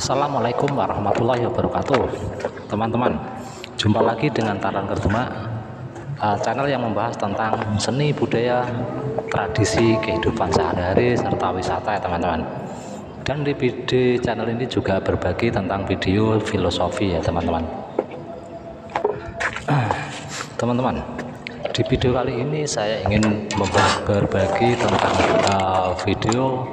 Assalamualaikum warahmatullahi wabarakatuh. Teman-teman, jumpa lagi dengan Taran Kerdemak, channel yang membahas tentang seni budaya, tradisi, kehidupan sehari-hari, serta wisata ya teman-teman. Dan di channel ini juga berbagi tentang video filosofi ya teman-teman. Teman-teman, di video kali ini saya ingin berbagi tentang video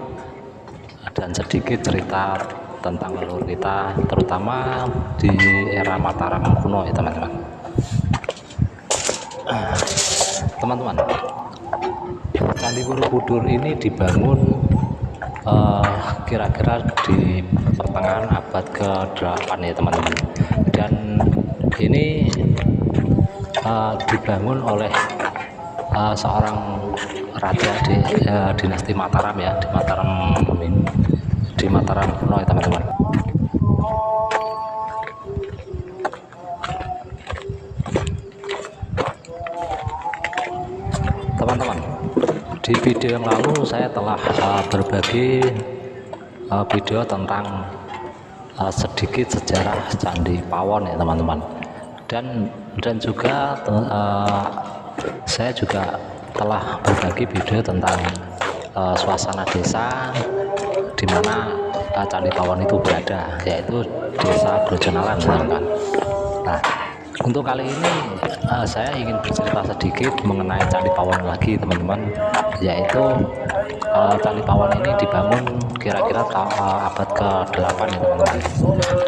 dan sedikit cerita tentang leluhur kita, terutama di era Mataram kuno ya teman-teman. Teman-teman, Candi Borobudur ini dibangun kira-kira di pertengahan abad ke-8 ya teman-teman, dan ini dibangun oleh seorang raja di dinasti Mataram ya, di Mataram kuno ya teman-teman. Teman-teman, di video yang lalu saya telah berbagi video tentang sedikit sejarah Candi Pawon ya teman-teman, dan juga saya juga telah berbagi video tentang suasana desa di mana Candi Pawon itu berada, yaitu Desa Brojonalan teman-teman. Nah, untuk kali ini saya ingin bercerita sedikit mengenai Candi Pawon lagi teman-teman, yaitu Candi Pawon ini dibangun kira-kira abad ke-8 ya teman-teman,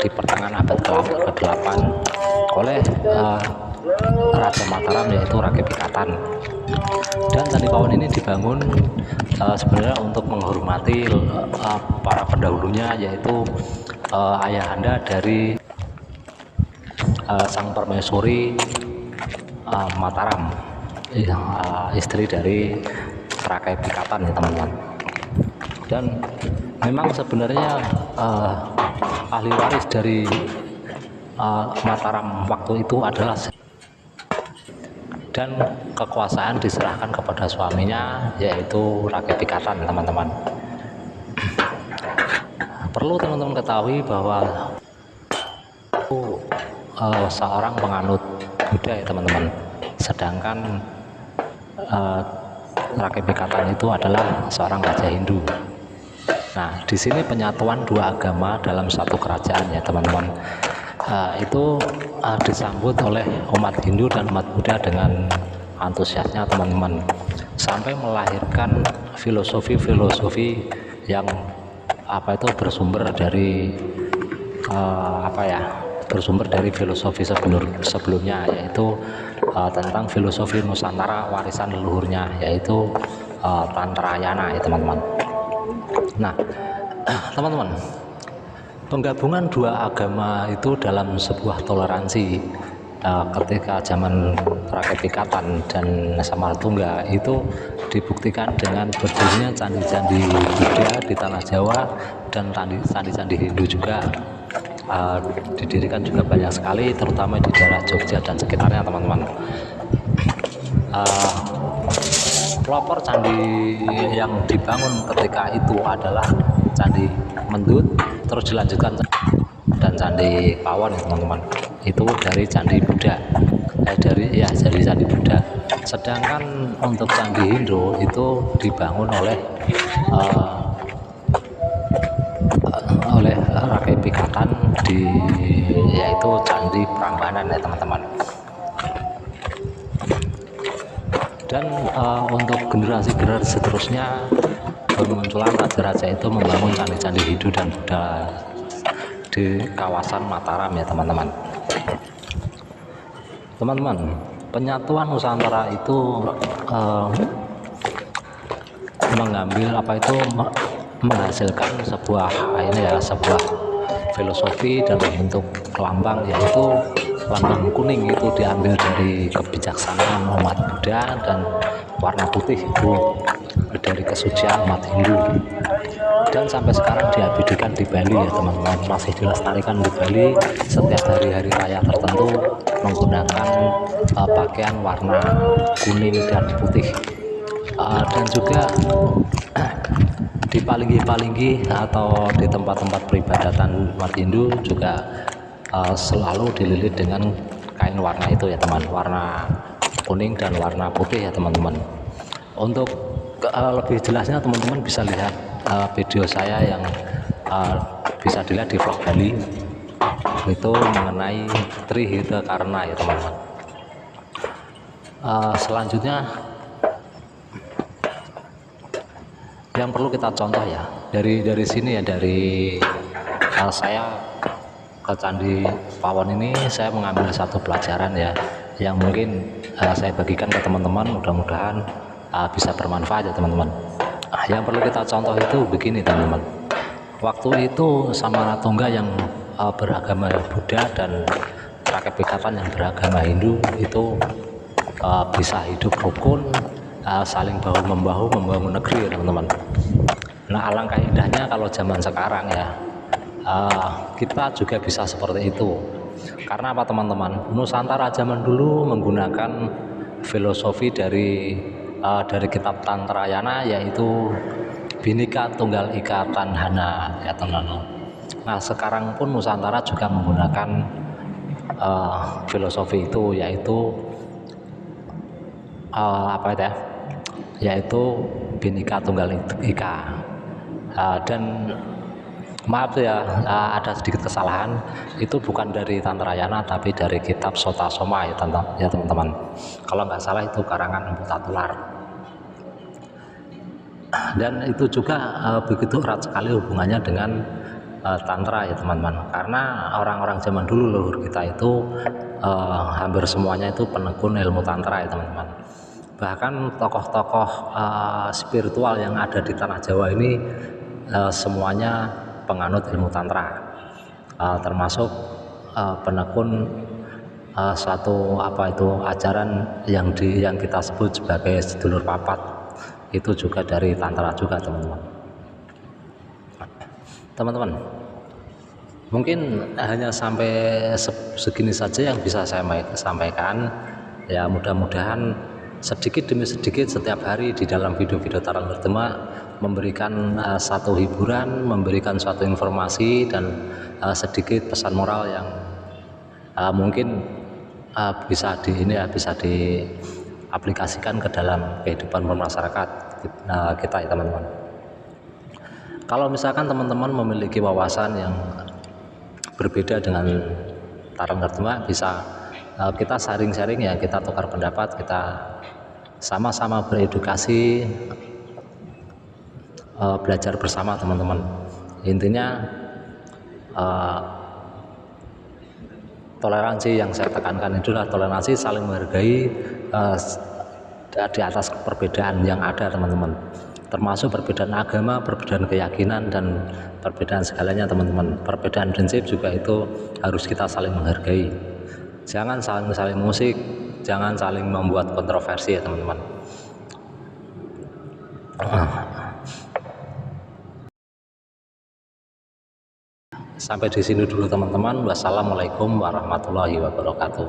di pertengahan abad ke-8 oleh Raja Mataram, yaitu Rakai Pikatan. Dan Candi Pawon ini dibangun sebenarnya untuk menghormati para pendahulunya, yaitu ayahanda dari sang permaisuri Mataram, istri dari Rakai Pikatan ya teman-teman. Dan memang sebenarnya ahli waris dari Mataram waktu itu adalah, dan kekuasaan diserahkan kepada suaminya, yaitu Rakai Pikatan teman-teman. Perlu teman-teman ketahui bahwa seorang penganut Buddha ya teman-teman, sedangkan Rakai Pikatan itu adalah seorang raja Hindu. Nah, di sini penyatuan dua agama dalam satu kerajaan ya teman-teman, itu disambut oleh umat Hindu dan umat Buddha dengan antusiasnya teman-teman, sampai melahirkan filosofi-filosofi yang bersumber dari bersumber dari filosofi sebelumnya, yaitu tentang filosofi Nusantara warisan leluhurnya, yaitu Tantrayana ya teman-teman. Nah, teman-teman, penggabungan dua agama itu dalam sebuah toleransi ketika zaman Rakai Pikatan dan Samartungga itu dibuktikan dengan berdirinya candi-candi Buddha di tanah Jawa, dan candi-candi Hindu juga didirikan juga banyak sekali, terutama di daerah Jogja dan sekitarnya teman-teman. Pelopor candi yang dibangun ketika itu adalah Candi Mendut, terus dilanjutkan dan Candi Pawon ya teman-teman, itu dari Candi Buddha, dari Candi Buddha. Sedangkan untuk Candi Hindu itu dibangun oleh Rakai Pikatan, yaitu Candi Prambanan ya teman-teman. Dan untuk generasi seterusnya, bermunculan raja-raja itu membangun candi-candi Hindu dan Buddha di kawasan Mataram ya teman-teman. Teman-teman, penyatuan Nusantara itu menghasilkan sebuah filosofi dalam bentuk lambang, yaitu lambang kuning itu diambil dari kebijaksanaan umat Buddha, dan warna putih itu dari kesucian umat Hindu. Dan sampai sekarang diabadikan di Bali ya teman-teman, masih dilestarikan di Bali setiap hari-hari raya tertentu menggunakan pakaian warna kuning dan putih. Dan juga di palinggi-palinggi atau di tempat-tempat peribadatan umat Hindu juga selalu dililit dengan kain warna itu ya teman, warna kuning dan warna putih ya teman-teman. Untuk lebih jelasnya teman-teman bisa lihat video saya yang bisa dilihat di vlog Bali itu mengenai Trihita Karna ya teman-teman. Selanjutnya yang perlu kita contoh ya dari sini ya, dari saya ke Candi Pawon ini saya mengambil satu pelajaran ya yang mungkin saya bagikan ke teman-teman, mudah-mudahan bisa bermanfaat ya teman-teman. Yang perlu kita contoh itu begini teman-teman, waktu itu Samaratungga yang beragama Buddha dan rakyat Pikatan yang beragama Hindu itu bisa hidup rukun, saling bahu membahu membangun negeri ya teman-teman. Nah alangkah indahnya kalau zaman sekarang ya kita juga bisa seperti itu. Karena apa teman-teman, Nusantara zaman dulu menggunakan filosofi dari kitab Tantrayana, yaitu Bhinneka Tunggal Ika Tanhana ya teman-teman. Nah sekarang pun Nusantara juga menggunakan filosofi itu, yaitu apa itu ya, yaitu Bhinneka Tunggal Ika. Dan maaf ya, ada sedikit kesalahan, itu bukan dari Tantrayana tapi dari kitab Sota Soma ya teman-teman. Kalau nggak salah itu karangan Empu Tatular. Dan itu juga begitu erat sekali hubungannya dengan Tantra ya teman-teman, karena orang-orang zaman dulu leluhur kita itu hampir semuanya itu penekun ilmu Tantra ya teman-teman. Bahkan tokoh-tokoh spiritual yang ada di tanah Jawa ini semuanya penganut ilmu Tantra, termasuk penekun suatu ajaran yang kita sebut sebagai sedulur papat, itu juga dari Tantra juga teman-teman. Mungkin hanya sampai segini saja yang bisa saya sampaikan ya. Mudah-mudahan sedikit demi sedikit setiap hari di dalam video-video Tarang Berdemak memberikan satu hiburan, memberikan suatu informasi dan sedikit pesan moral yang mungkin bisa diaplikasikan ke dalam kehidupan bermasyarakat kita ya teman-teman. Kalau misalkan teman-teman memiliki wawasan yang berbeda dengan Tarang Berdemak, bisa kita sharing-sharing ya, kita tukar pendapat, kita sama-sama beredukasi, belajar bersama teman-teman. Intinya toleransi yang saya tekankan itu adalah toleransi, saling menghargai di atas perbedaan yang ada teman-teman, termasuk perbedaan agama, perbedaan keyakinan dan perbedaan segalanya teman-teman. Perbedaan prinsip juga itu harus kita saling menghargai. Jangan saling musik, jangan saling membuat kontroversi ya teman-teman. Sampai di sini dulu teman-teman. Wassalamualaikum warahmatullahi wabarakatuh.